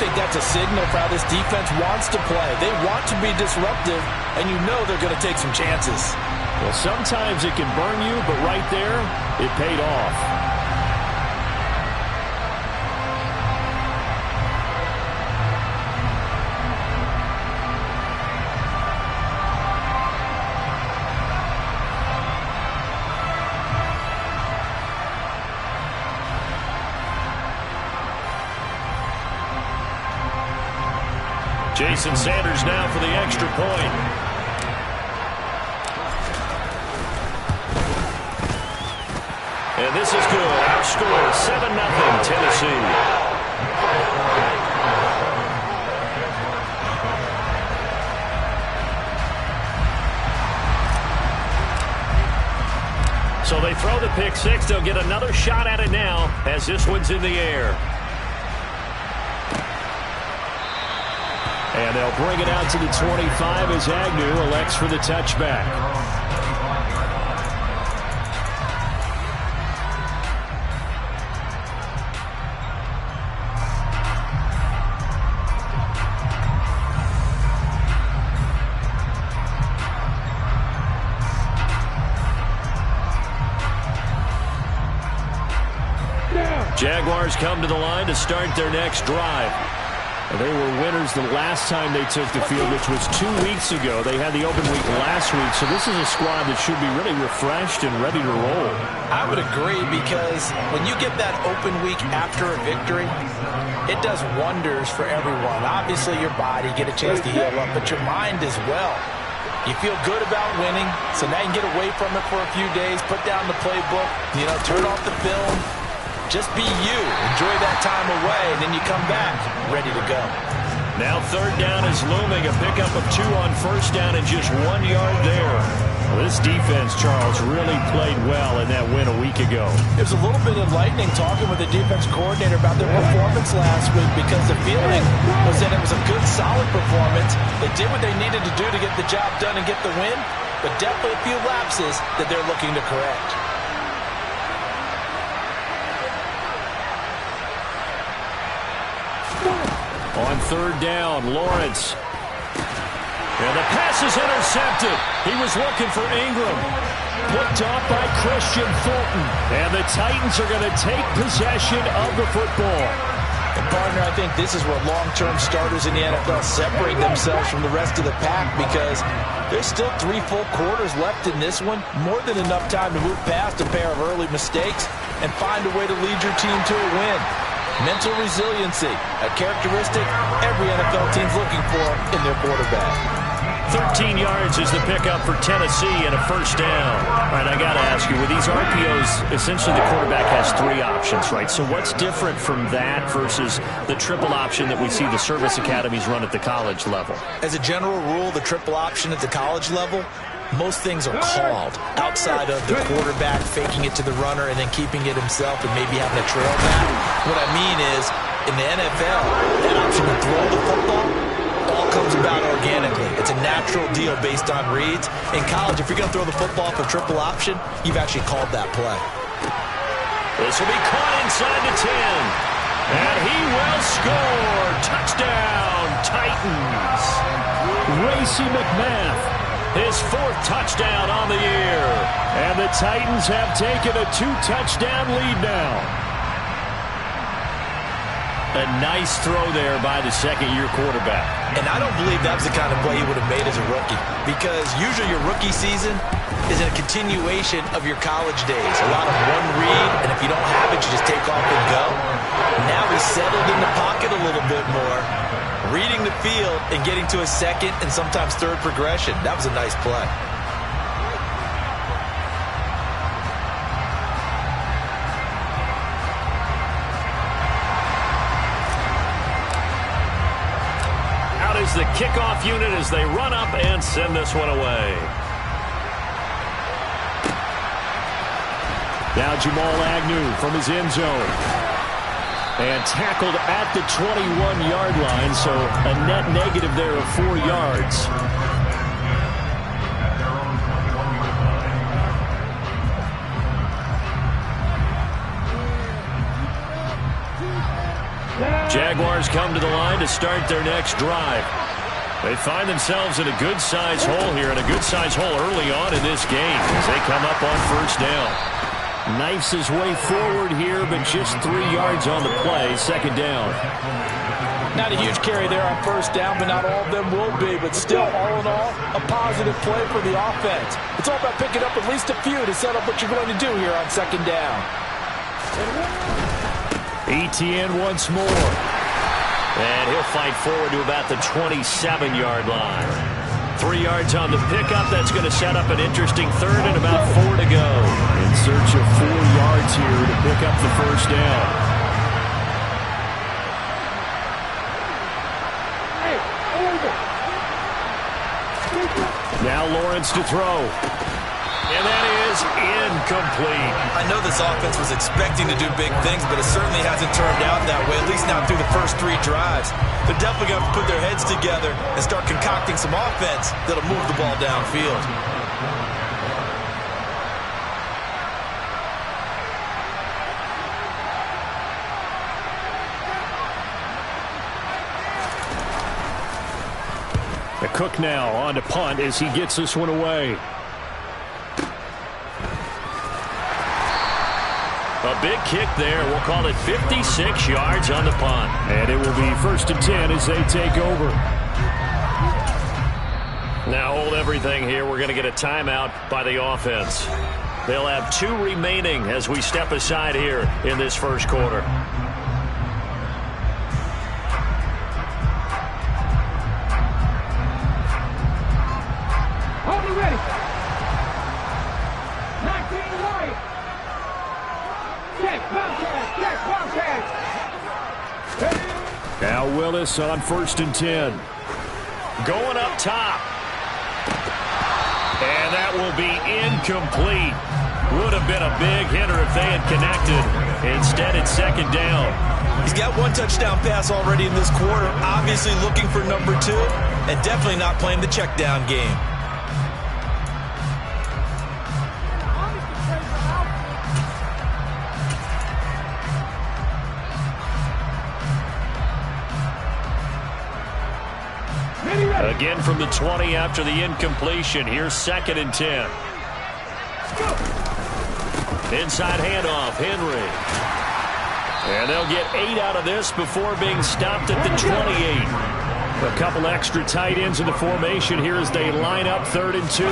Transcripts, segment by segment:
think that's a signal for how this defense wants to play. They want to be disruptive, and you know they're going to take some chances. Well, sometimes it can burn you, but right there, it paid off. Jason Sanders now for the extra point. And this is good. Our score, 7-0 Tennessee. So they throw the pick six. They'll get another shot at it now as this one's in the air. And they'll bring it out to the 25 as Agnew elects for the touchback. Jaguars come to the line to start their next drive. They were winners the last time they took the field, which was 2 weeks ago. They had the open week last week, so this is a squad that should be really refreshed and ready to roll. I would agree, because when you get that open week after a victory, it does wonders for everyone. Obviously, your body, get a chance to heal up, but your mind as well. You feel good about winning, so now you can get away from it for a few days, put down the playbook, turn off the film. Just be you. Enjoy that time away, and then you come back ready to go. Now third down is looming. A pickup of 2 on first down and just 1 yard there. Well, this defense, Charles, really played well in that win a week ago. It was a little bit enlightening talking with the defense coordinator about their performance last week, because the feeling was that it was a good, solid performance. They did what they needed to do to get the job done and get the win, but definitely a few lapses that they're looking to correct. On third down, Lawrence. And the pass is intercepted. He was looking for Ingram. Picked off by Christian Fulton. And the Titans are going to take possession of the football. And partner, I think this is where long-term starters in the NFL separate themselves from the rest of the pack, because there's still 3 full quarters left in this one. More than enough time to move past a pair of early mistakes and find a way to lead your team to a win. Mental resiliency, a characteristic every NFL team's looking for in their quarterback. 13 yards is the pickup for Tennessee and a first down. All right, I got to ask you, with these RPOs, essentially the quarterback has 3 options, right? So what's different from that versus the triple option that we see the service academies run at the college level? As a general rule, the triple option at the college level, most things are called outside of the quarterback faking it to the runner and then keeping it himself and maybe having a trail back. What I mean is, in the NFL, that option to throw the football all comes about organically. It's a natural deal based on reads. In college, if you're going to throw the football for triple option, you've actually called that play. This will be caught inside the 10. And he will score. Touchdown, Titans. Racey McMath. His 4th touchdown on the year. And the Titans have taken a 2-touchdown lead now. A nice throw there by the second-year quarterback. And I don't believe that was the kind of play he would have made as a rookie, because usually your rookie season is a continuation of your college days. A lot of one read, and if you don't have it, you just take off and go. Now he's settled in the pocket a little bit more, reading the field and getting to a second and sometimes third progression. That was a nice play. Out is the kickoff unit as they run up and send this one away. Now Jamal Agnew from his end zone. And tackled at the 21-yard line, so a net negative there of 4 yards. Jaguars come to the line to start their next drive. They find themselves in a good-sized hole here, and a good-sized hole early on in this game as they come up on first down. Knifes his way forward here, but just 3 yards on the play, second down. Not a huge carry there on first down, but not all of them will be. But still, all in all, a positive play for the offense. It's all about picking up at least a few to set up what you're going to do here on second down. ETN once more. And he'll fight forward to about the 27-yard line. 3 yards on the pickup. That's going to set up an interesting third and about 4 to go. In search of 4 yards here to pick up the first down. Now Lawrence to throw. And that is incomplete. I know this offense was expecting to do big things, but it certainly hasn't turned out that way, at least not through the first 3 drives. They're definitely going to put their heads together and start concocting some offense that'll move the ball downfield. The Cook now on to punt as he gets this one away. A big kick there. We'll call it 56 yards on the punt. And it will be 1st and 10 as they take over. Now hold everything here. We're going to get a timeout by the offense. They'll have 2 remaining as we step aside here in this first quarter. Now Willis on 1st and 10. Going up top. And that will be incomplete. Would have been a big hitter if they had connected. Instead, it's second down. He's got 1 touchdown pass already in this quarter. Obviously looking for number 2, and definitely not playing the check down game. Again from the 20 after the incompletion. Here's 2nd and 10. Inside handoff, Henry. And they'll get 8 out of this before being stopped at the 28. A couple extra tight ends in the formation here as they line up 3rd and 2.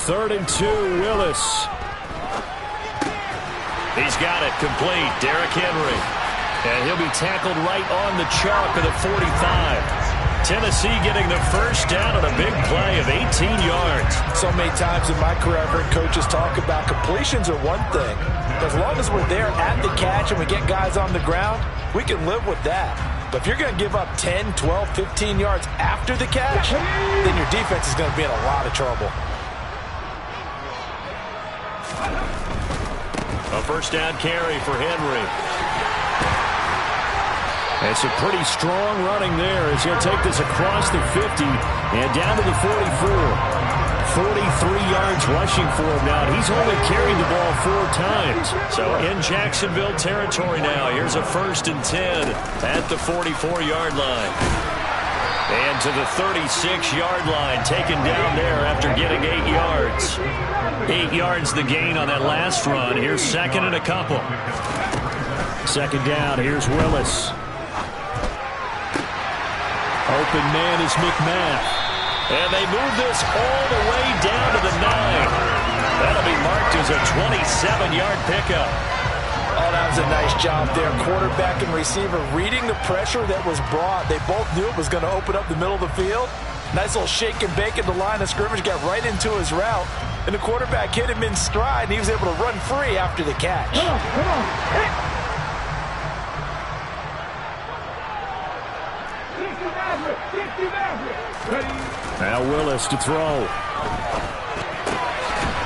3rd and 2, Willis. He's got it complete. Derrick Henry. And he'll be tackled right on the chalk of the 45. Tennessee getting the first down on a big play of 18 yards. So many times in my career I've heard coaches talk about completions are one thing. As long as we're there at the catch and we get guys on the ground, we can live with that. But if you're going to give up 10, 12, 15 yards after the catch, then your defense is going to be in a lot of trouble. A first down carry for Henry. It's a pretty strong running there as he'll take this across the 50 and down to the 44. 43 yards rushing for him now. He's only carried the ball 4 times. So in Jacksonville territory now. Here's a 1st and 10 at the 44-yard line. And to the 36-yard line, taken down there after getting 8 yards. 8 yards the gain on that last run. Here's 2nd and a couple. 2nd down. Here's Willis. Open man is McMath. And they move this all the way down to the 9. That'll be marked as a 27-yard pickup. Oh, that was a nice job there. Quarterback and receiver reading the pressure that was brought. They both knew it was going to open up the middle of the field. Nice little shake and bake at the line of scrimmage. Got right into his route. And the quarterback hit him in stride, and he was able to run free after the catch. Come on. Hey. Now Willis to throw.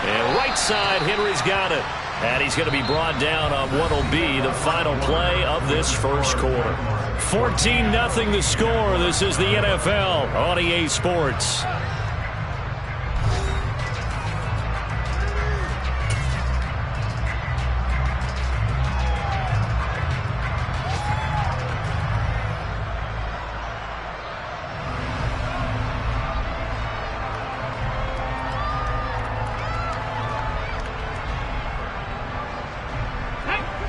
And right side, Henry's got it. And he's going to be brought down on what will be the final play of this first quarter. 14-0 the score. This is the NFL on EA Sports.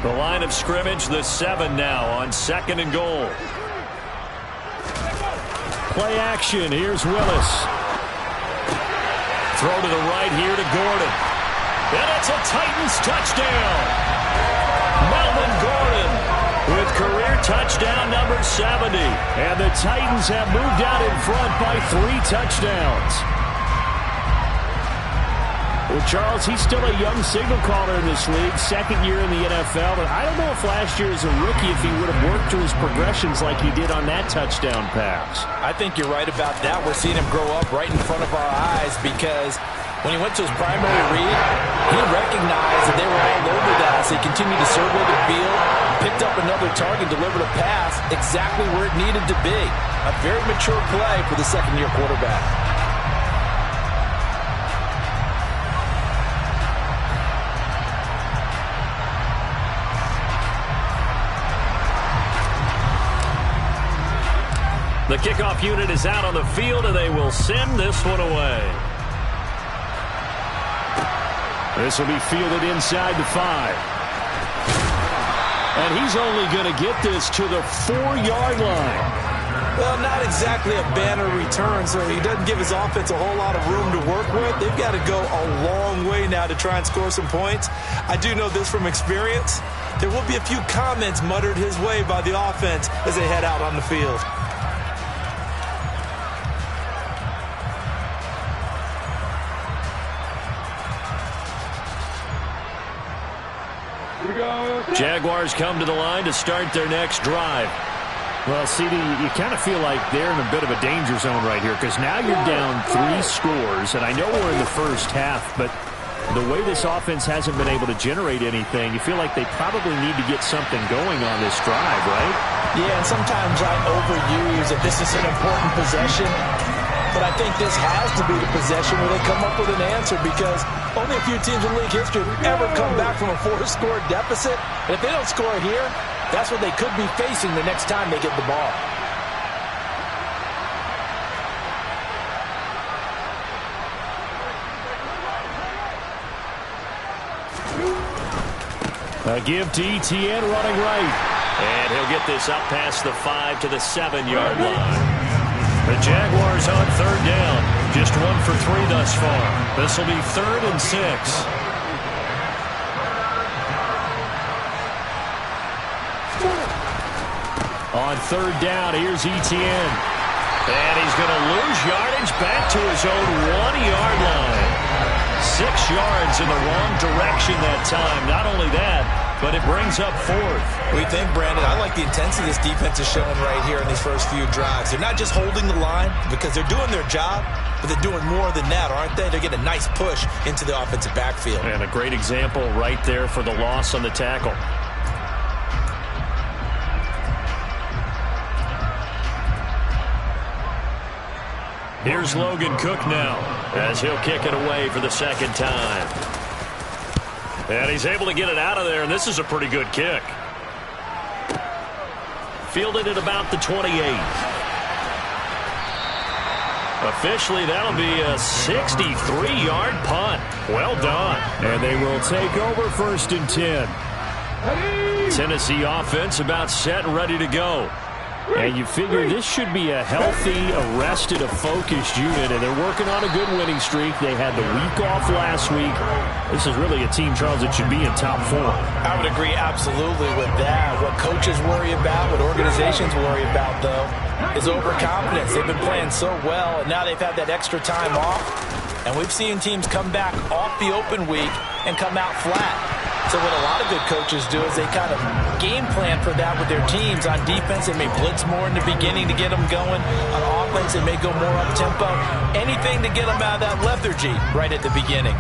The line of scrimmage, the 7 now on 2nd and goal. Play action. Here's Willis. Throw to the right here to Gordon. And it's a Titans touchdown. Melvin Gordon with career touchdown number 70. And the Titans have moved out in front by 3 touchdowns. Well, Charles, he's still a young signal caller in this league, 2nd year in the NFL. But I don't know if last year as a rookie, if he would have worked through his progressions like he did on that touchdown pass. I think you're right about that. We're seeing him grow up right in front of our eyes because when he went to his primary read, he recognized that they were all over that as they continued to survey the field, picked up another target, delivered a pass exactly where it needed to be. A very mature play for the second-year quarterback. The kickoff unit is out on the field, and they will send this one away. This will be fielded inside the 5. And he's only going to get this to the 4-yard line. Well, not exactly a banner return, so he doesn't give his offense a whole lot of room to work with. They've got to go a long way now to try and score some points. I do know this from experience. There will be a few comments muttered his way by the offense as they head out on the field. Jaguars come to the line to start their next drive. Well, CD, you kind of feel like they're in a bit of a danger zone right here because now you're down 3 scores, and I know we're in the first half, but the way this offense hasn't been able to generate anything, you feel like they probably need to get something going on this drive, right? Yeah, and sometimes I overuse that this is an important possession, but I think this has to be the possession where they come up with an answer because only a few teams in league history have ever come back from a 4-score deficit. And if they don't score here, that's what they could be facing the next time they get the ball. A give to Etienne running right. And he'll get this up past the 5 to the 7-yard line. The Jaguars on 3rd down. Just 1 for 3 thus far. This will be 3rd and 6. On 3rd down, here's Etienne. And he's going to lose yardage back to his own 1-yard line. 6 yards in the wrong direction that time. Not only that, but it brings up 4th. What do you think, Brandon? I like the intensity this defense is showing right here in these first few drives. They're not just holding the line because they're doing their job, but they're doing more than that, aren't they? They're getting a nice push into the offensive backfield. And a great example right there for the loss on the tackle. Here's Logan Cook now as he'll kick it away for the 2nd time. And he's able to get it out of there, and this is a pretty good kick. Fielded at about the 28. Officially, that'll be a 63-yard punt. Well done. And they will take over 1st and 10. Tennessee offense about set and ready to go. And you figure this should be a healthy, arrested, a focused unit, and they're working on a good winning streak. They had the week off last week. This is really a team, Charles, that should be in top 4. I would agree absolutely with that. What coaches worry about, what organizations worry about, though, is overconfidence. They've been playing so well, and now they've had that extra time off. And we've seen teams come back off the open week and come out flat. So what a lot of good coaches do is they kind of game plan for that with their teams. On defense, they may blitz more in the beginning to get them going. On offense, they may go more up-tempo. Anything to get them out of that lethargy right at the beginning.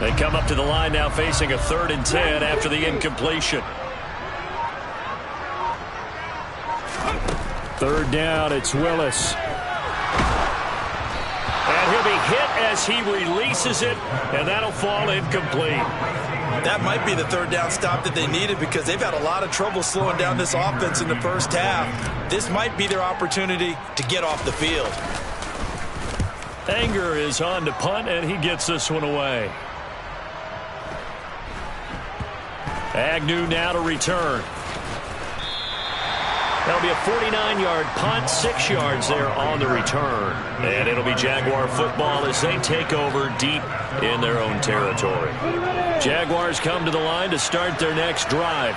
They come up to the line now facing a 3rd and 10 after the incompletion. 3rd down, it's Willis. And And he'll be hit as he releases it, and that'll fall incomplete. That might be the third down stop that they needed because they've had a lot of trouble slowing down this offense in the first half. This might be their opportunity to get off the field. Anger is on to punt, and he gets this one away. Agnew now to return. That'll be a 49-yard punt, 6 yards there on the return. And it'll be Jaguar football as they take over deep in their own territory. Jaguars come to the line to start their next drive.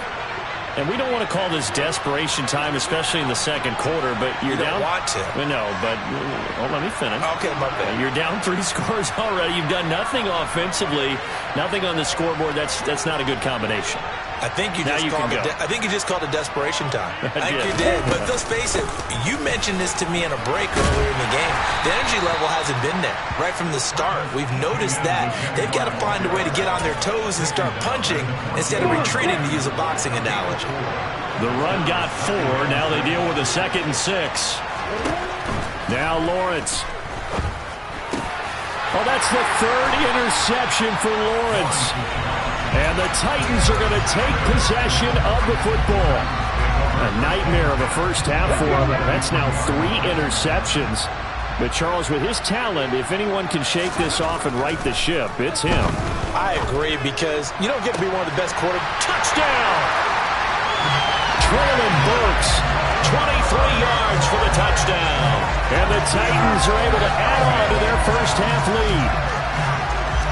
And we don't want to call this desperation time, especially in the second quarter, but you're down. You don't want to. No, but let me finish. Okay, my bad. You're down 3 scores already. You've done nothing offensively, nothing on the scoreboard. That's not a good combination. I think you just called it desperation time. I think you did. But let's face it, you mentioned this to me in a break earlier in the game. The energy level hasn't been there right from the start. We've noticed that. They've got to find a way to get on their toes and start punching instead of retreating, to use a boxing analogy. The run got 4. Now they deal with a 2nd and 6. Now Lawrence. Oh, that's the 3rd interception for Lawrence. And the Titans are going to take possession of the football. A nightmare of a first half for him. That's now 3 interceptions. But Charles, with his talent, if anyone can shake this off and right the ship, it's him. I agree, because you don't get to be one of the best quarterbacks. Touchdown! Traylon Burks, 23 yards for the touchdown. And the Titans are able to add on to their first half lead.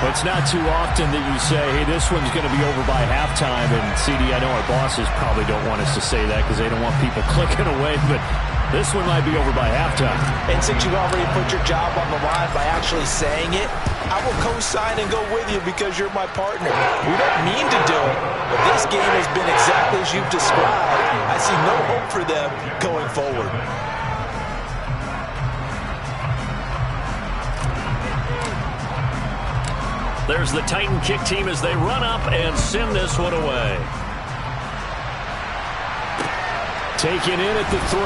It's not too often that you say, hey, this one's going to be over by halftime. And, CD, I know our bosses probably don't want us to say that because they don't want people clicking away. But this one might be over by halftime. And since you've already put your job on the line by actually saying it, I will co-sign and go with you because you're my partner. We don't mean to do it, but this game has been exactly as you've described. I see no hope for them going forward. There's the Titan kick team as they run up and send this one away. Taken in at the 3.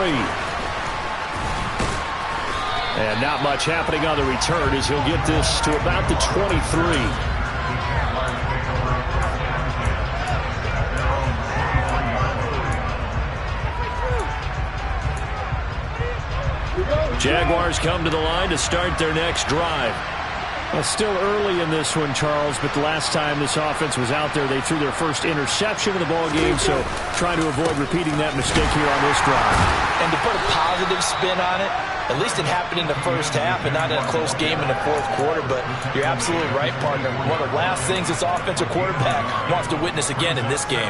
And not much happening on the return as he'll get this to about the 23. Jaguars come to the line to start their next drive. Well, still early in this one, Charles, but the last time this offense was out there, they threw their first interception of the ball game, so trying to avoid repeating that mistake here on this drive. And to put a positive spin on it, at least it happened in the first half and not in a close game in the fourth quarter, but you're absolutely right, partner. One of the last things this offensive quarterback wants to witness again in this game.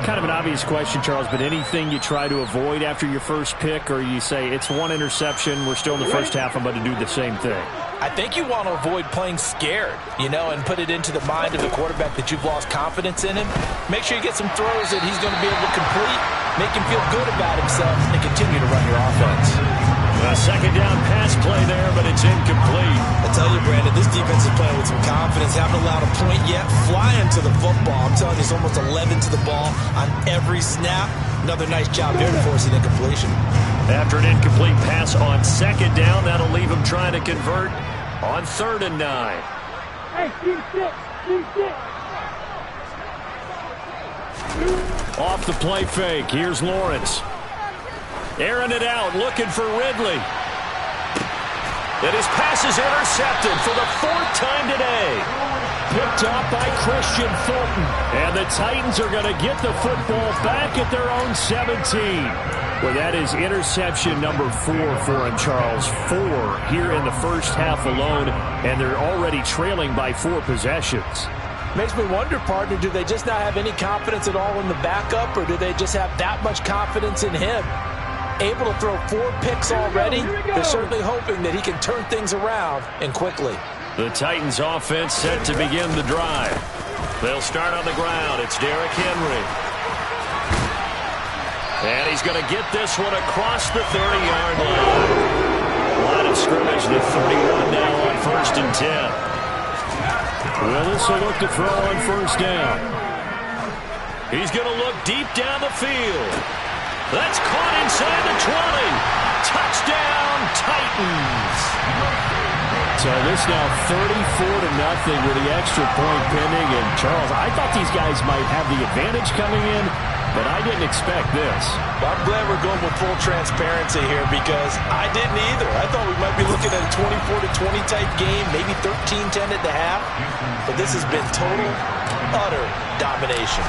Kind of an obvious question, Charles, but anything you try to avoid after your first pick, or you say it's 1 interception, we're still in the first half, I'm going to do the same thing? I think you want to avoid playing scared, and put it into the mind of the quarterback that you've lost confidence in him. Make sure you get some throws that he's going to be able to complete, make him feel good about himself, and continue to run your offense. A second down pass play there, but it's incomplete. I tell you, Brandon, this defense is playing with some confidence. Haven't allowed a point yet. Flying to the football. I'm telling you, it's almost 11 to the ball on every snap. Another nice job there to force an incompletion. After an incomplete pass on second down, that'll leave him trying to convert on 3rd and 9. Hey, keep six. Off the play fake, here's Lawrence. Airing it out, looking for Ridley. And his pass is intercepted for the 4th time today. Picked up by Christian Fulton. And the Titans are going to get the football back at their own 17. Well, that is interception number 4 for him, Charles. 4 here in the first half alone, and they're already trailing by 4 possessions. Makes me wonder, partner, do they just not have any confidence at all in the backup, or do they just have that much confidence in him? Able to throw 4 picks already, they're certainly hoping that he can turn things around and quickly. The Titans offense set to begin the drive. They'll start on the ground. It's Derrick Henry. And he's going to get this one across the 30-yard line. Line of scrimmage to 31 now on 1st and 10. Well, this will look to throw on 1st down. He's going to look deep down the field. That's caught inside the 20. Touchdown, Titans. So this now 34-0 with the extra point pending. And Charles, I thought these guys might have the advantage coming in, but I didn't expect this. Well, I'm glad we're going with full transparency here because I didn't either. I thought we might be looking at a 24-20 type game, maybe 13-10 at the half. But this has been total, utter domination.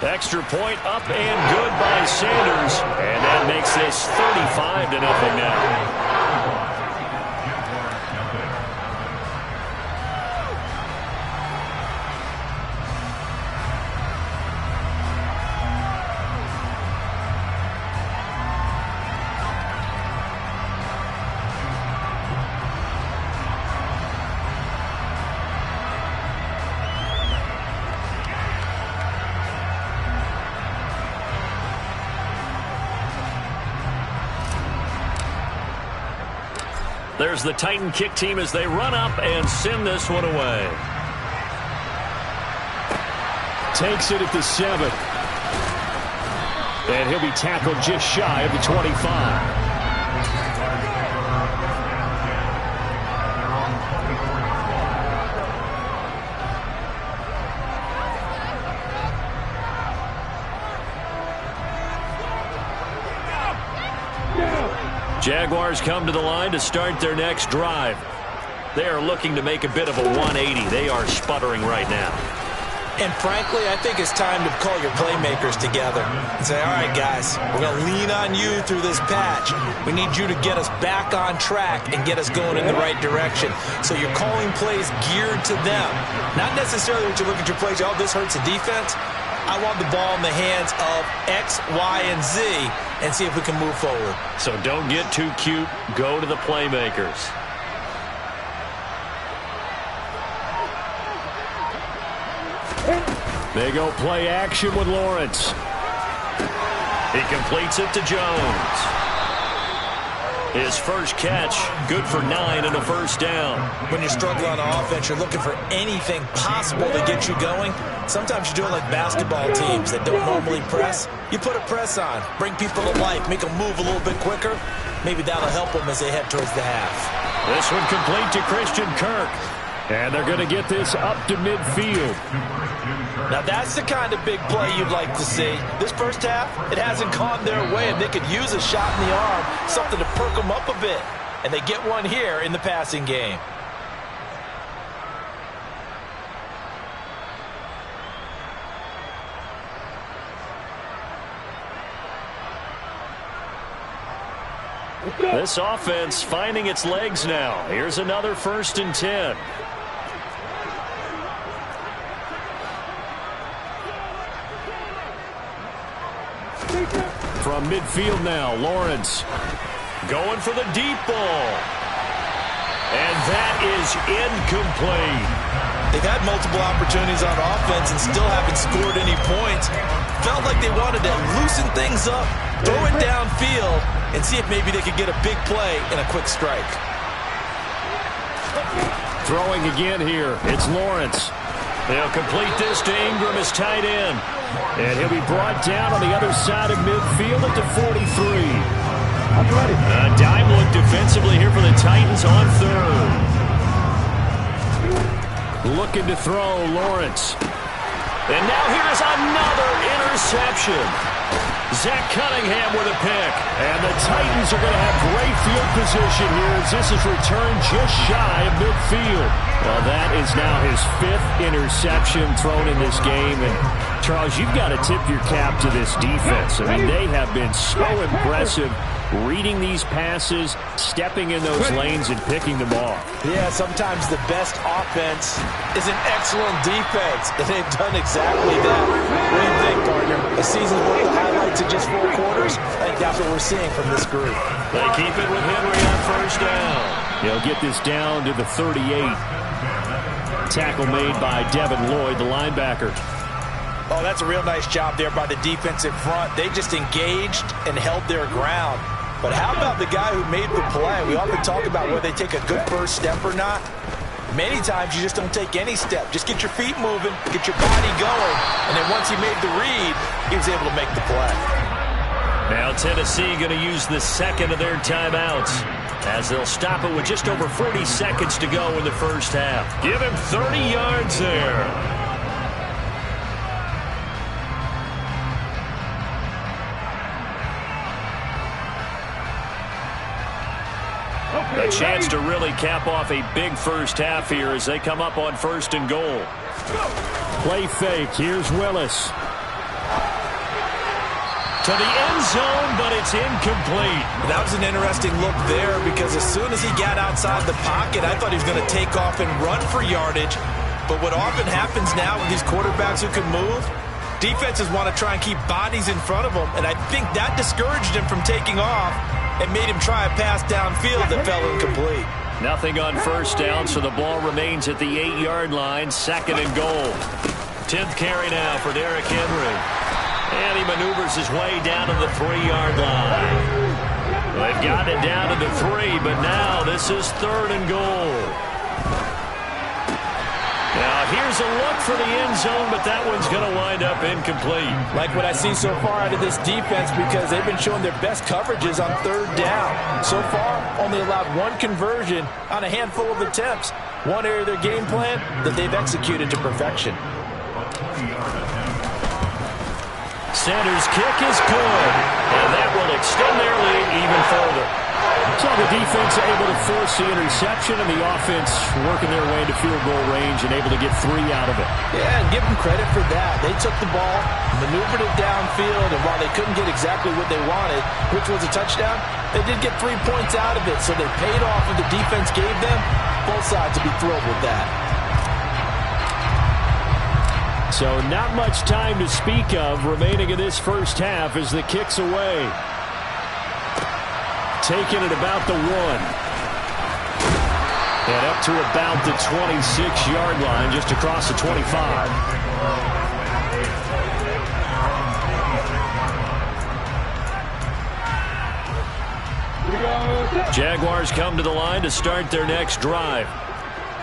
Extra point up and good by Sanders. And that makes this 35-0 now. There's the Titan kick team as they run up and send this one away. Takes it at the 7. And he'll be tackled just shy of the 25. Jaguars come to the line to start their next drive. They are looking to make a bit of a 180. They are sputtering right now. And frankly, I think it's time to call your playmakers together and say, all right, guys, we're going to lean on you through this patch. We need you to get us back on track and get us going in the right direction. So you're calling plays geared to them. Not necessarily when you look at your plays, oh, this hurts the defense. I want the ball in the hands of X, Y, and Z and see if we can move forward. So don't get too cute. Go to the playmakers. They go play action with Lawrence. He completes it to Jones. His first catch, good for 9 and a first down. When you're struggling on offense, you're looking for anything possible to get you going. Sometimes you're doing like basketball teams that don't normally press. You put a press on, bring people to life, make them move a little bit quicker. Maybe that'll help them as they head towards the half. This one complete to Christian Kirk. And they're going to get this up to midfield. Now that's the kind of big play you'd like to see. This first half, it hasn't gone their way, and they could use a shot in the arm, something to perk them up a bit. And they get one here in the passing game. This offense finding its legs now. Here's another 1st and 10. From midfield now, Lawrence. Going for the deep ball. And that is incomplete. They've had multiple opportunities on offense and still haven't scored any points. Felt like they wanted to loosen things up, throw it downfield, and see if maybe they could get a big play and a quick strike. Throwing again here. It's Lawrence. They'll complete this to Ingram as tight end. And he'll be brought down on the other side of midfield at the 43. A dime look defensively here for the Titans on 3rd. Looking to throw, Lawrence. And now here's another interception. Zach Cunningham with a pick. And the Titans are going to have great field position here as this is returned just shy of midfield. Well, that is now his 5th interception thrown in this game. And, Charles, you've got to tip your cap to this defense. I mean, they have been so impressive reading these passes, stepping in those lanes, and picking them off. Yeah, sometimes the best offense is an excellent defense, and they've done exactly that. What do you think, partner? A season's worth of highlights in just 4 quarters? I think that's what we're seeing from this group. They keep it with Henry on 1st down. They'll get this down to the 38. Tackle made by Devin Lloyd, the linebacker. Oh, that's a real nice job there by the defensive front. They just engaged and held their ground. But how about the guy who made the play? We often talk about whether they take a good first step or not. Many times you just don't take any step. Just get your feet moving, get your body going, and then once he made the read, he was able to make the play. Now Tennessee going to use the second of their timeouts as they'll stop it with just over 40 seconds to go in the first half. Give him 30 yards there. A chance to really cap off a big first half here as they come up on 1st and goal. Play fake. Here's Willis. To the end zone, but it's incomplete. That was an interesting look there because as soon as he got outside the pocket, I thought he was going to take off and run for yardage. But what often happens now with these quarterbacks who can move, defenses want to try and keep bodies in front of them, and I think that discouraged him from taking off and made him try a pass downfield that fell incomplete. Nothing on 1st down, so the ball remains at the 8-yard line, 2nd and goal. 10th carry now for Derrick Henry. And he maneuvers his way down to the 3-yard line. They've got it down to the 3, but now this is 3rd and goal. Now here's a look for the end zone, but that one's going to wind up incomplete. Like what I see so far out of this defense because they've been showing their best coverages on 3rd down. So far, only allowed 1 conversion on a handful of attempts. One area of their game plan that they've executed to perfection. Sanders' kick is good, and that will extend their lead even further. So the defense able to force the interception, and the offense working their way into field goal range and able to get 3 out of it. Yeah, and give them credit for that. They took the ball, maneuvered it downfield, and while they couldn't get exactly what they wanted, which was a touchdown, they did get 3 points out of it, so they paid off what the defense gave them. Both sides will be thrilled with that. So not much time to speak of remaining in this first half as the kick's away. Taking it about the 1. And up to about the 26-yard line, just across the 25. Jaguars come to the line to start their next drive.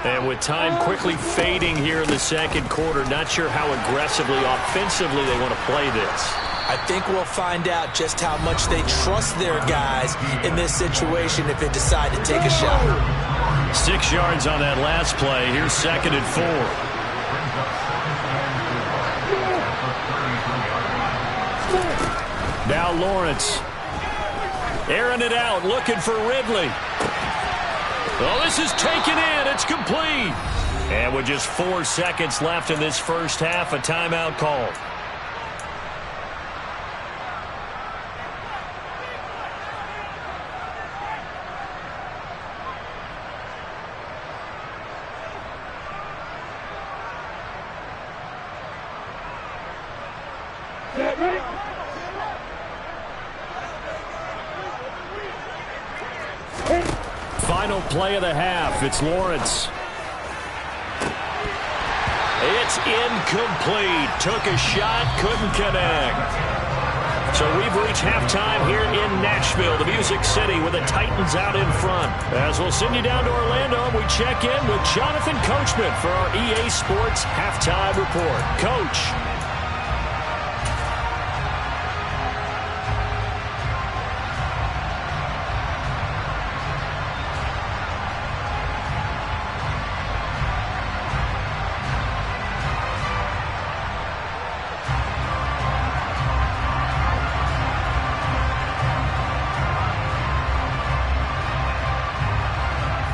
And with time quickly fading here in the 2nd quarter, not sure how aggressively, offensively they want to play this. I think we'll find out just how much they trust their guys in this situation if they decide to take a shot. 6 yards on that last play. Here's 2nd and 4. Now Lawrence. Airing it out, looking for Ridley. Oh, this is taken in. It's complete. And with just 4 seconds left in this first half, a timeout called. Final play of the half. It's Lawrence. It's incomplete. Took a shot, couldn't connect. So we've reached halftime here in Nashville, the Music City, with the Titans out in front. As we'll send you down to Orlando, we check in with Jonathan Coachman for our EA Sports Halftime Report. Coach.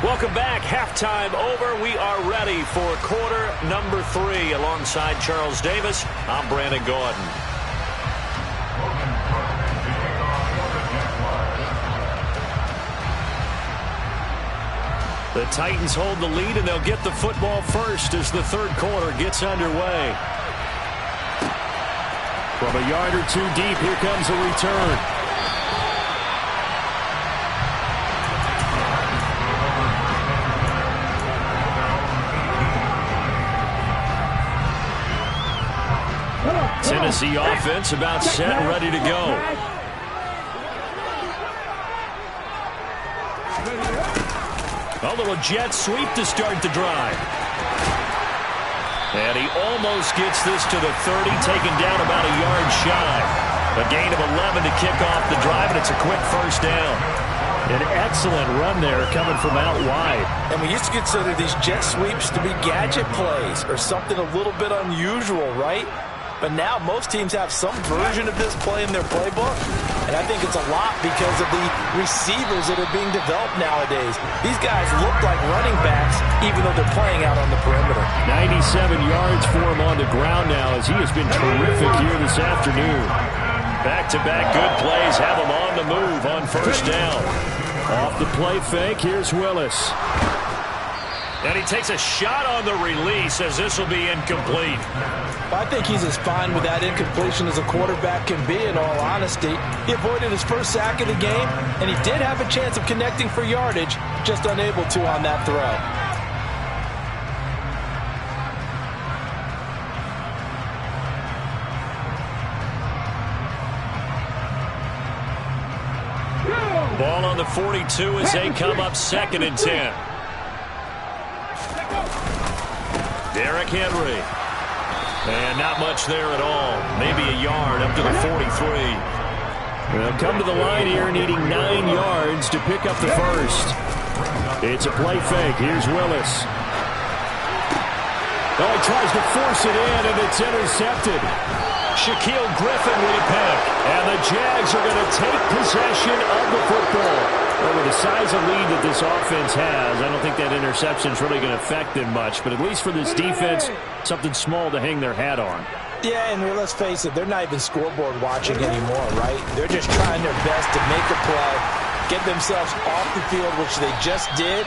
Welcome back. Halftime over. We are ready for quarter number 3. Alongside Charles Davis, I'm Brandon Gordon. The Titans hold the lead, and they'll get the football first as the 3rd quarter gets underway. From a yard or 2 deep, here comes a return. Tennessee offense about set and ready to go. A little jet sweep to start the drive. And he almost gets this to the 30, taken down about a yard shy. A gain of 11 to kick off the drive, and it's a quick first down. An excellent run there coming from out wide. And we used to consider these jet sweeps to be gadget plays or something a little bit unusual, right? But now most teams have some version of this play in their playbook. And I think it's a lot because of the receivers that are being developed nowadays. These guys look like running backs even though they're playing out on the perimeter. 97 yards for him on the ground now as he has been terrific here this afternoon. Back-to-back good plays have him on the move on first down. Off the play fake, here's Willis. And he takes a shot on the release as this will be incomplete. I think he's as fine with that incompletion as a quarterback can be, in all honesty. He avoided his first sack of the game, and he did have a chance of connecting for yardage, just unable to on that throw. Ball on the 42 as they come up 2nd and 10. Derrick Henry. And not much there at all. Maybe a yard up to the 43. They'll come to the line here needing 9 yards to pick up the first. It's a play fake. Here's Willis. Oh, he tries to force it in, and it's intercepted. Shaquille Griffin with a pick. And the Jags are going to take possession of the football. Well, with the size of lead that this offense has, I don't think that interception is really going to affect them much. But at least for this defense, something small to hang their hat on. Yeah, and let's face it, they're not even scoreboard watching anymore, right? They're just trying their best to make a play, get themselves off the field, which they just did,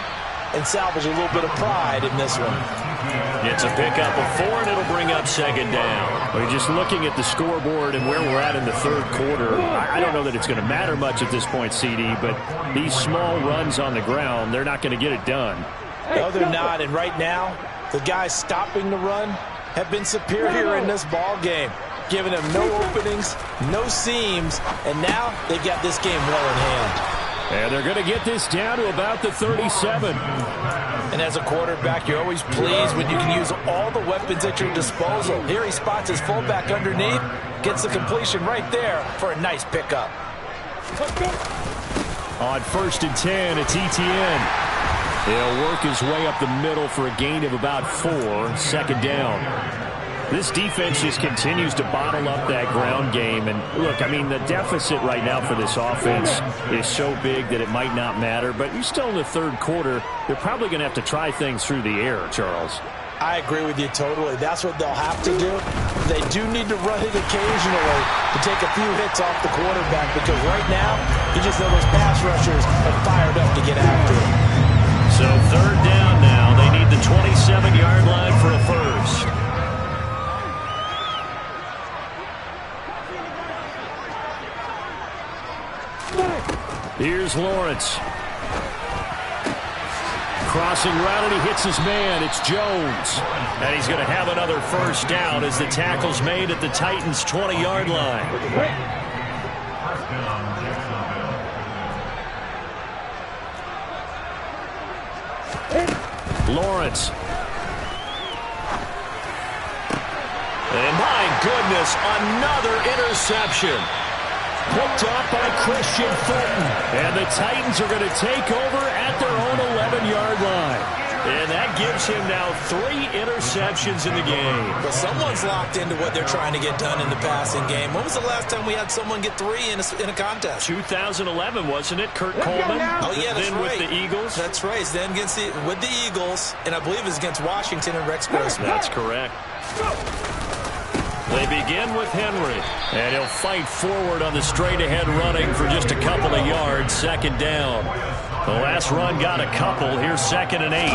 and salvage a little bit of pride in this one. It's a pickup of 4, and it'll bring up 2nd down. Well, just looking at the scoreboard and where we're at in the 3rd quarter, I don't know that it's going to matter much at this point, CD, but these small runs on the ground, they're not going to get it done. No, they're not, and right now, the guys stopping the run have been superior in this ball game, giving them no openings, no seams, and now they've got this game well in hand. And they're going to get this down to about the 37. And as a quarterback, you're always pleased when you can use all the weapons at your disposal. Here he spots his fullback underneath, gets the completion right there for a nice pickup. On 1st and 10, it's Etienne. He'll work his way up the middle for a gain of about 4, 2nd down. This defense just continues to bottle up that ground game. And look, I mean, the deficit right now for this offense is so big that it might not matter. But you're still in the 3rd quarter. They're probably going to have to try things through the air, Charles. I agree with you totally. That's what they'll have to do. They do need to run it occasionally to take a few hits off the quarterback, because right now, you just know those pass rushers are fired up to get after him. So 3rd down now. They need the 27-yard line for a first. Here's Lawrence. Crossing route, and he hits his man. It's Jones. And he's going to have another first down as the tackle's made at the Titans' 20-yard line. Lawrence. And my goodness, another interception. Picked off by Christian Fulton. And the Titans are going to take over at their own 11-yard line. And that gives him now 3 interceptions in the game. But someone's locked into what they're trying to get done in the passing game. When was the last time we had someone get 3 in a contest? 2011, wasn't it? Kurt Coleman. Oh, yeah, that's then right. with the Eagles. That's right. Then with the Eagles, and I believe it was against Washington and Rex Grossman. That's correct. They begin with Henry. And he'll fight forward on the straight-ahead running for just a couple of yards. 2nd down. The last run got a couple. Here's 2nd and 8.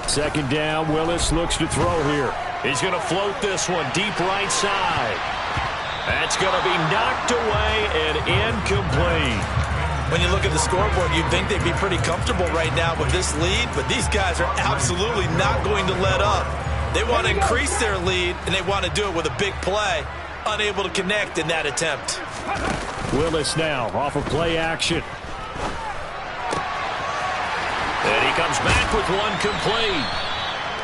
2nd down. Willis looks to throw here. He's going to float this one deep right side. That's going to be knocked away and incomplete. When you look at the scoreboard, you'd think they'd be pretty comfortable right now with this lead, but these guys are absolutely not going to let up. They want to increase their lead, and they want to do it with a big play. Unable to connect in that attempt. Willis now off of play action. And he comes back with one complete.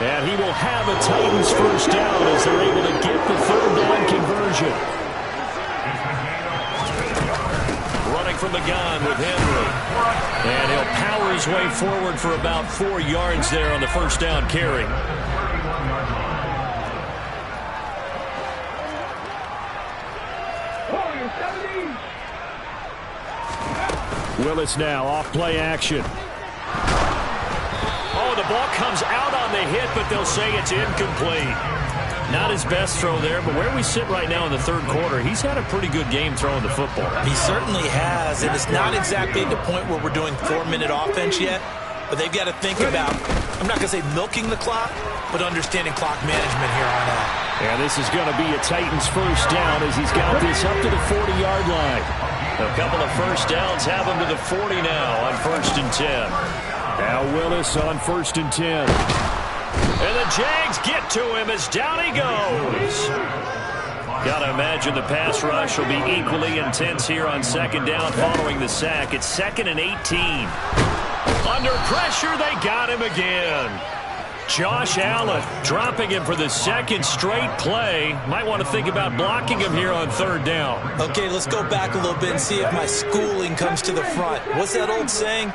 And he will have a Titans first down as they're able to get the 3rd down conversion. from the gun with Henry. And he'll power his way forward for about 4 yards there on the first down carry. Willis now off play action. Oh, the ball comes out on the hit, but they'll say it's incomplete. Not his best throw there, but where we sit right now in the third quarter, he's had a pretty good game throwing the football. He certainly has, and it's not exactly at the point where we're doing 4-minute offense yet, but they've got to think about, I'm not going to say milking the clock, but understanding clock management here on out. And this is going to be a Titans first down as he's got this up to the 40-yard line. A couple of first downs have him to the 40 now on 1st and 10. Now Willis on 1st and 10. And the Jags get to him as down he goes. Got to imagine the pass rush will be equally intense here on 2nd down following the sack. It's 2nd and 18. Under pressure, they got him again. Josh Allen dropping him for the 2nd straight play. Might want to think about blocking him here on 3rd down. Okay, let's go back a little bit and see if my schooling comes to the front. What's that old saying?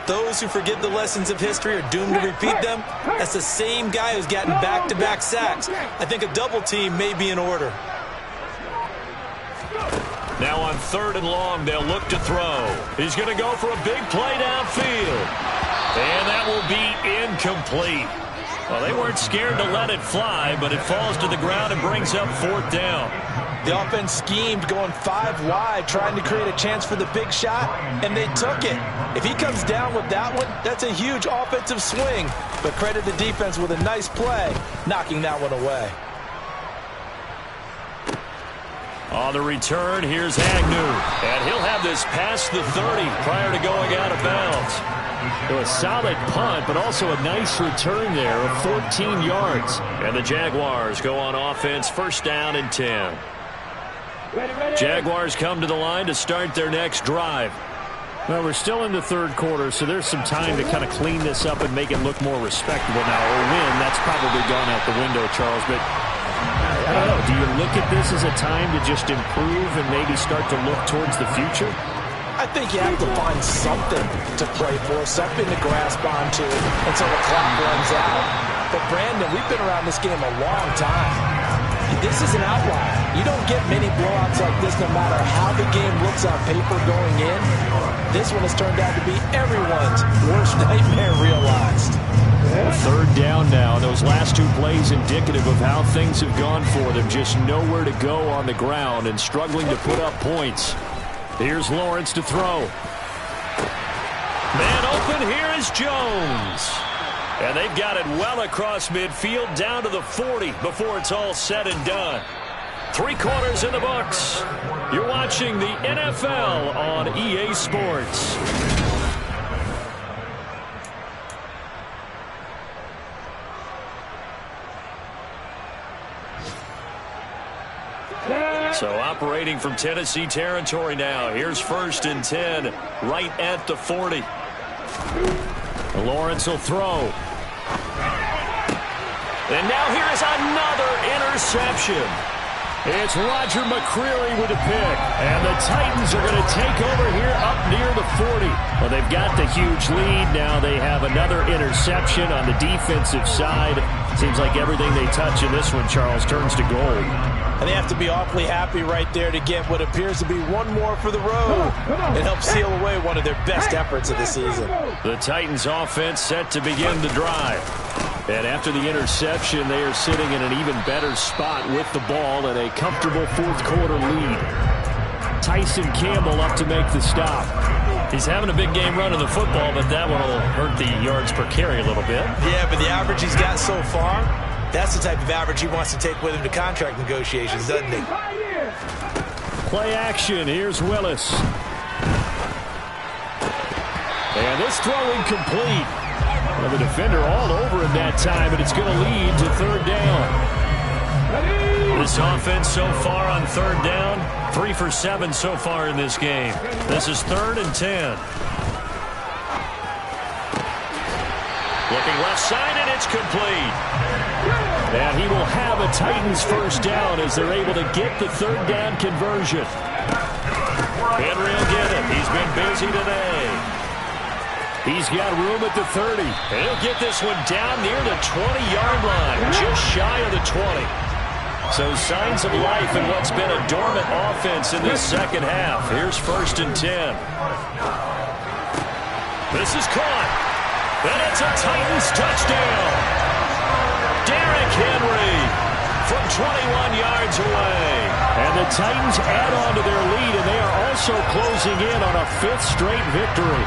Those who forget the lessons of history are doomed to repeat them. That's the same guy who's gotten back-to-back sacks. I think a double team may be in order. Now on 3rd and long, they'll look to throw. He's going to go for a big play downfield. And that will be incomplete. Well, they weren't scared to let it fly, but it falls to the ground and brings up 4th down. The offense schemed going 5 wide, trying to create a chance for the big shot, and they took it. If he comes down with that one, that's a huge offensive swing. But credit the defense with a nice play, knocking that one away. On the return, here's Agnew. And he'll have this past the 30 prior to going out of bounds. So a solid punt, but also a nice return there of 14 yards. And the Jaguars go on offense, 1st down and 10. Jaguars come to the line to start their next drive. Well, we're still in the 3rd quarter, so there's some time to kind of clean this up and make it look more respectable now. Or win, that's probably gone out the window, Charles. But I don't know. Do you look at this as a time to just improve and maybe start to look towards the future? I think you have to find something to play for, something to grasp onto until the clock runs out. But, Brandon, we've been around this game a long time. This is an outlier. You don't get many blowouts like this no matter how the game looks on paper going in. This one has turned out to be everyone's worst nightmare realized. 3rd down now. Those last 2 plays indicative of how things have gone for them. Just nowhere to go on the ground and struggling to put up points. Here's Lawrence to throw. Man open, here is Jones. And they've got it well across midfield down to the 40 before it's all said and done. 3 quarters in the books. You're watching the NFL on EA Sports. So operating from Tennessee territory now. Here's 1st and 10, right at the 40. Lawrence will throw. And now here is another interception. It's Roger McCreary with a pick. And the Titans are going to take over here up near the 40. Well, they've got the huge lead. Now they have another interception on the defensive side. Seems like everything they touch in this one, Charles, turns to gold. And they have to be awfully happy right there to get what appears to be one more for the road. It helps seal away one of their best efforts of the season. The Titans offense set to begin the drive. And after the interception, they are sitting in an even better spot with the ball and a comfortable 4th quarter lead. Tyson Campbell up to make the stop. He's having a big game running the football, but that one will hurt the yards per carry a little bit. Yeah, but the average he's got so far, that's the type of average he wants to take with him to contract negotiations, doesn't he? Play action. Here's Willis. And this throw incomplete. Well, the defender all over him that time, but it's going to lead to 3rd down. This offense so far on 3rd down, 3 for 7 so far in this game. This is 3rd and 10. Looking left side, and it's complete. And he will have a Titans first down as they're able to get the third down conversion. Henry will get it. He's been busy today. He's got room at the 30. And he'll get this one down near the 20-yard line, just shy of the 20. So signs of life in what's been a dormant offense in this second half. Here's 1st and 10. This is caught. And it's a Titans touchdown. Derrick Henry from 21 yards away. And the Titans add on to their lead, and they are also closing in on a 5th straight victory.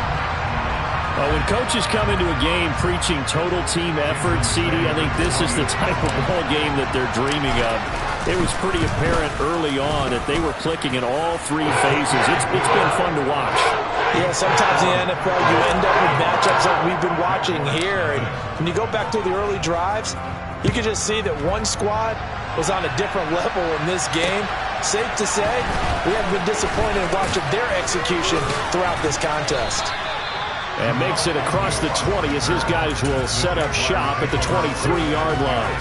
When coaches come into a game preaching total team effort, CD, I think this is the type of ball game that they're dreaming of. It was pretty apparent early on that they were clicking in all 3 phases. It's been fun to watch. Yeah, sometimes in the NFL you end up with matchups like we've been watching here. And when you go back to the early drives, you can just see that one squad was on a different level in this game. Safe to say, we haven't been disappointed in watching their execution throughout this contest. And makes it across the 20 as his guys will set up shop at the 23-yard line.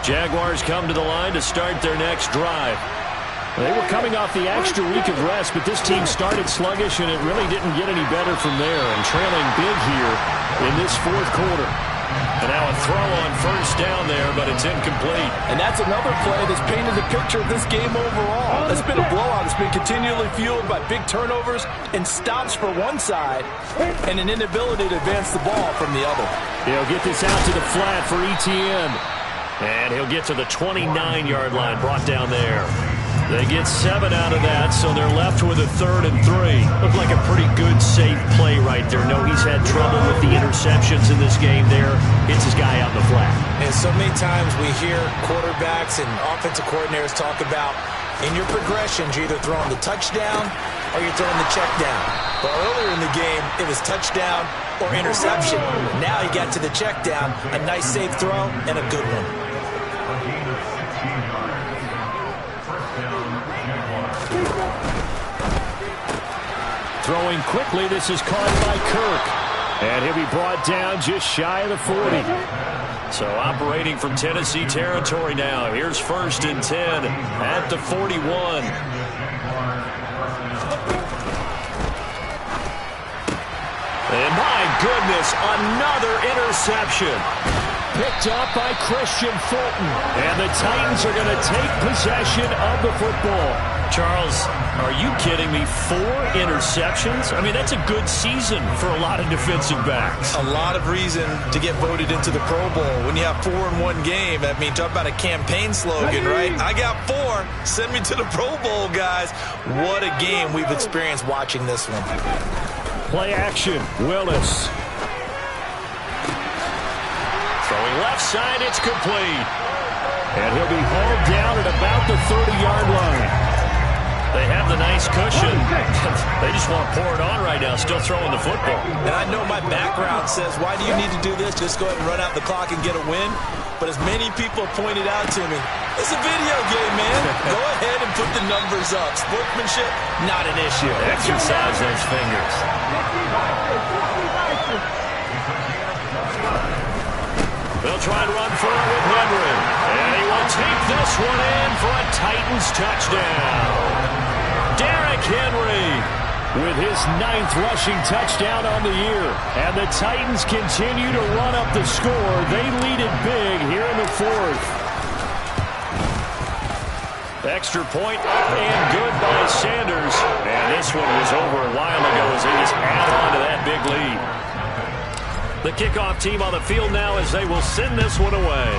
Jaguars come to the line to start their next drive. They were coming off the extra week of rest, but this team started sluggish, and it really didn't get any better from there, and trailing big here in this 4th quarter. And now a throw on 1st down there, but it's incomplete. And that's another play that's painted the picture of this game overall. It's been a blowout. It's been continually fueled by big turnovers and stops for one side and an inability to advance the ball from the other. He'll get this out to the flat for Etienne. And he'll get to the 29-yard line, brought down there. They get 7 out of that, so they're left with a 3rd and 3. Looked like a pretty good, safe play right there. No, he's had trouble with the interceptions in this game there. Hits his guy out in the flat. And so many times we hear quarterbacks and offensive coordinators talk about in your progressions, you're either throwing the touchdown or you're throwing the check down. But earlier in the game, it was touchdown or interception. Now he got to the check down, a nice safe throw, and a good one. Throwing quickly, this is caught by Kirk. And he'll be brought down just shy of the 40. So operating from Tennessee territory now. Here's 1st and 10 at the 41. And my goodness, another interception. Picked up by Christian Fulton. And the Titans are going to take possession of the football. Charles, are you kidding me? 4 interceptions? I mean, that's a good season for a lot of defensive backs. A lot of reason to get voted into the Pro Bowl. When you have 4 in one game, I mean, talk about a campaign slogan, right? I got 4. Send me to the Pro Bowl, guys. What a game we've experienced watching this one. Play action, Willis. Throwing left side, it's complete. And he'll be hauled down at about the 30-yard line. They have the nice cushion. They just want to pour it on right now, still throwing the football. And I know my background says, why do you need to do this? Just go ahead and run out the clock and get a win. But as many people pointed out to me, it's a video game, man. Go ahead and put the numbers up. Sportsmanship, not an issue. Exercise those fingers. They'll try to run forward with Henry. And he will take this one in for a Titans touchdown. Derrick Henry with his 9th rushing touchdown on the year. And the Titans continue to run up the score. They lead it big here in the 4th. Extra point up and good by Sanders. And this one was over a while ago as they just add on to that big lead. The kickoff team on the field now as they will send this one away.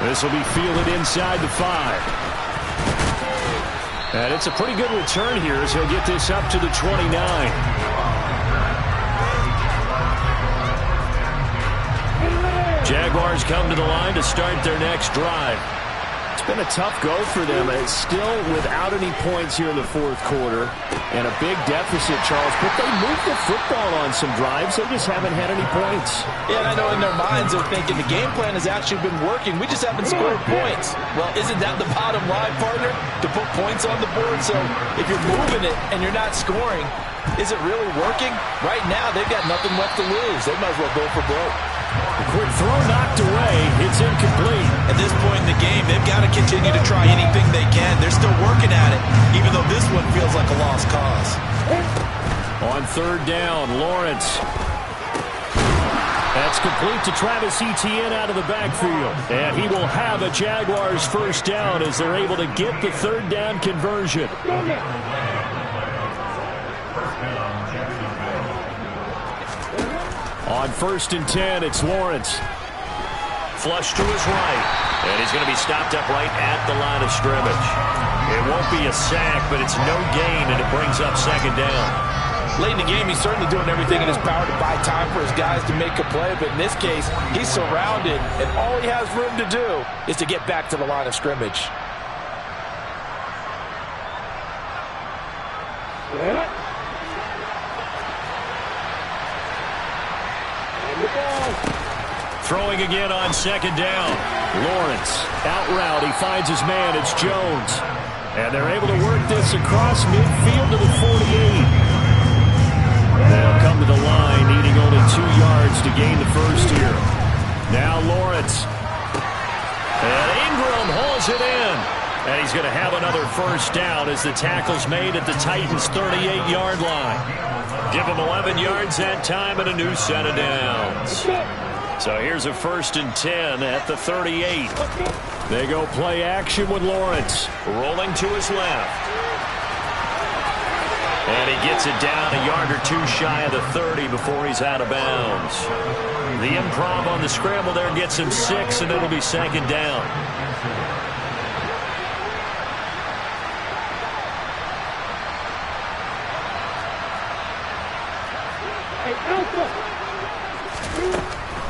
This will be fielded inside the 5. And it's a pretty good return here as he'll get this up to the 29. Jaguars come to the line to start their next drive. It's been a tough go for them. It's still without any points here in the fourth quarter. And a big deficit, Charles. But they moved the football on some drives. They just haven't had any points. Yeah, and I know in their minds they're thinking the game plan has actually been working. We just haven't scored points. Well, isn't that the bottom line, partner? To put points on the board. So if you're moving it and you're not scoring, is it really working? Right now, they've got nothing left to lose. They might as well go for broke. A quick throw knocked away. It's incomplete. At this point in the game, they've got to continue to try anything they can. They're still working at it, even though this one feels like a lost cause. On third down, Lawrence. That's complete to Travis Etienne out of the backfield. And he will have a Jaguars first down as they're able to get the third down conversion. On 1st and 10, it's Lawrence. Flush to his right. And he's going to be stopped up right at the line of scrimmage. It won't be a sack, but it's no gain, and it brings up second down. Late in the game, he's certainly doing everything in his power to buy time for his guys to make a play. But in this case, he's surrounded, and all he has room to do is to get back to the line of scrimmage. Throwing again on second down. Lawrence, out route. He finds his man. It's Jones. And they're able to work this across midfield to the 48. They'll come to the line, needing only 2 yards to gain the first here. Now Lawrence. And Ingram hauls it in. And he's going to have another first down as the tackle's made at the Titans' 38-yard line. Give him 11 yards that time and a new set of downs. So here's a 1st and 10 at the 38. They go play action with Lawrence. Rolling to his left. And he gets it down a yard or 2 shy of the 30 before he's out of bounds. The improv on the scramble there gets him 6, and it'll be second down.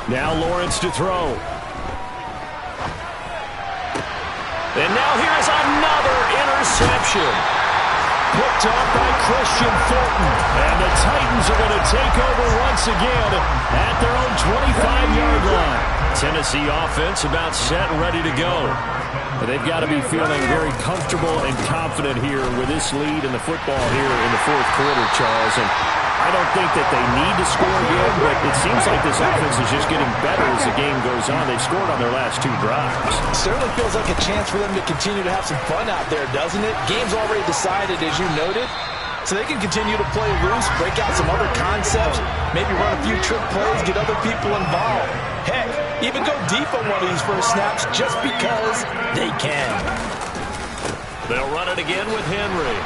Now Lawrence to throw. And now here's another interception. Picked off by Christian Thornton. And the Titans are going to take over once again at their own 25-yard line. Tennessee offense about set and ready to go. But they've got to be feeling very comfortable and confident here with this lead in the football here in the fourth quarter, Charles. And I don't think that they need to score again, but it seems like this offense is just getting better as the game goes on. They've scored on their last 2 drives. Certainly feels like a chance for them to continue to have some fun out there, doesn't it? Game's already decided, as you noted, so they can continue to play loose, break out some other concepts, maybe run a few trick plays, get other people involved. Heck, even go deep on one of these first snaps just because they can. They'll run it again with Henry.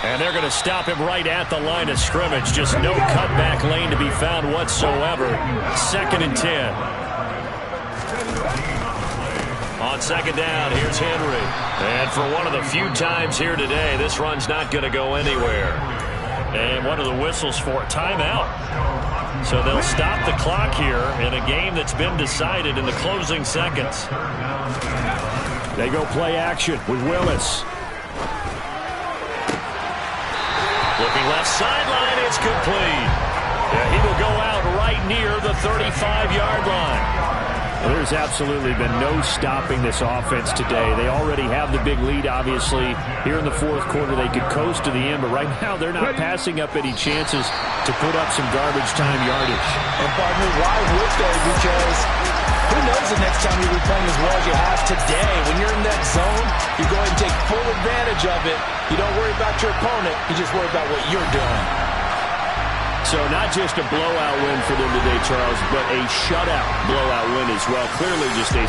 And they're going to stop him right at the line of scrimmage. Just no cutback lane to be found whatsoever. 2nd and 10. On second down, here's Henry. And for one of the few times here today, this run's not going to go anywhere. And one of the whistles for timeout. So they'll stop the clock here in a game that's been decided in the closing seconds. They go play action with Willis. Looking left sideline, it's complete. Yeah, he will go out right near the 35-yard line. Well, there's absolutely been no stopping this offense today. They already have the big lead, obviously. Here in the fourth quarter, they could coast to the end, but right now they're not passing up any chances to put up some garbage time yardage. And, partner, why would they? Because who knows the next time you'll be playing as well as you have today. When you're in that zone, you go ahead and take full advantage of it. You don't worry about your opponent. You just worry about what you're doing. So not just a blowout win for them today, Charles, but a shutout blowout win as well. Clearly just a